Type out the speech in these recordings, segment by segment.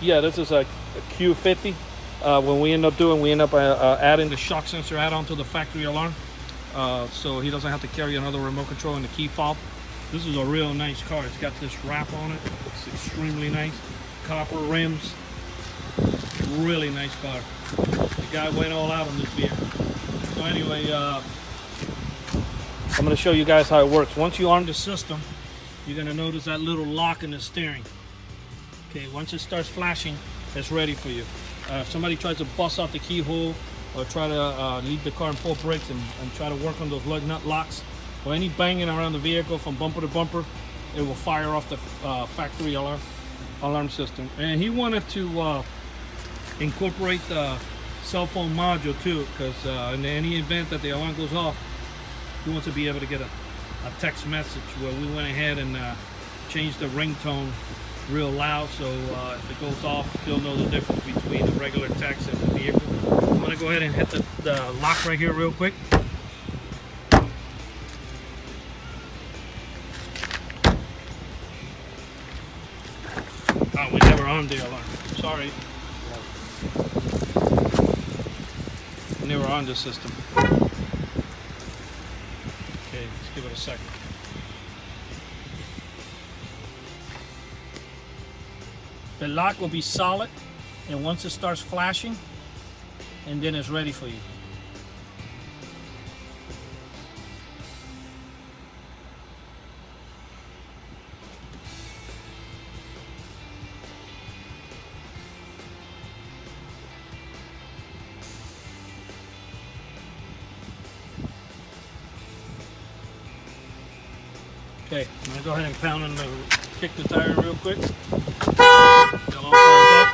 Yeah, this is a Q50. When we end up adding the shock sensor add-on to the factory alarm, so he doesn't have to carry another remote control and the key fob. This is a real nice car. It's got this wrap on it. It's extremely nice. Copper rims. Really nice car. The guy went all out on this vehicle. So anyway, I'm going to show you guys how it works. Once you arm the system, you're going to notice that little lock in the steering. Okay, once it starts flashing, it's ready for you. If somebody tries to bust out the keyhole or try to leave the car in full brakes and try to work on those lug nut locks or any banging around the vehicle from bumper to bumper, it will fire off the factory alarm system. And he wanted to incorporate the cell phone module too, because in any event that the alarm goes off, he wants to be able to get a text message. Where we went ahead and changed the ringtone real loud, so if it goes off, you'll know the difference between the regular text and the vehicle. I'm going to go ahead and hit the lock right here real quick. Oh, we never armed the alarm. Sorry. We never armed the system. Okay, let's give it a second. The lock will be solid, and once it starts flashing, and then it's ready for you. Okay, I'm gonna go ahead and pound and kick the tire real quick. The alarm fires up.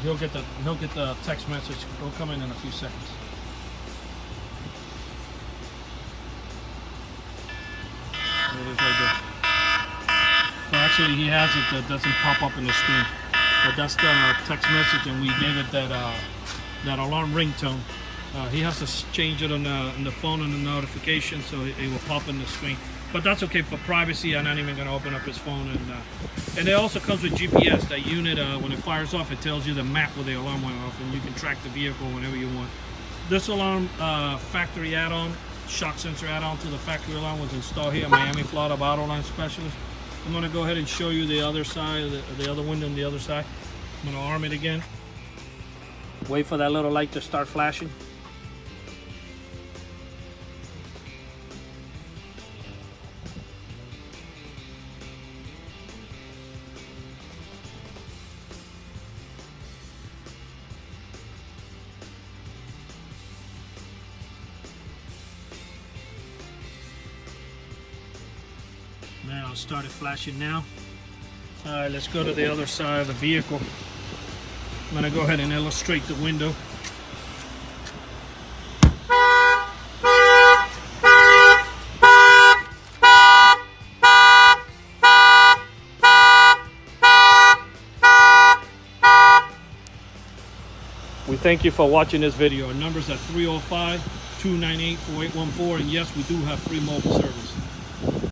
He'll get the text message. It'll come in a few seconds. There it is right there. So actually, he has it that doesn't pop up in the screen. But that's the text message, and we gave it that alarm ringtone. He has to change it on the phone and the notification, so it will pop in the screen. But that's okay for privacy. I'm not even going to open up his phone. And it also comes with GPS. That unit, when it fires off, it tells you the map where the alarm went off, and you can track the vehicle whenever you want. This alarm factory add-on, shock sensor add-on to the factory alarm, was installed here at Miami, Florida, by Auto Line Specialist. I'm going to go ahead and show you the other side, the other window on the other side. I'm going to arm it again. Wait for that little light to start flashing. Now it started flashing now. All right, let's go to the other side of the vehicle. I'm going to go ahead and illustrate the window. We thank you for watching this video. Our number's at 305-298-4814, and yes, we do have free mobile service.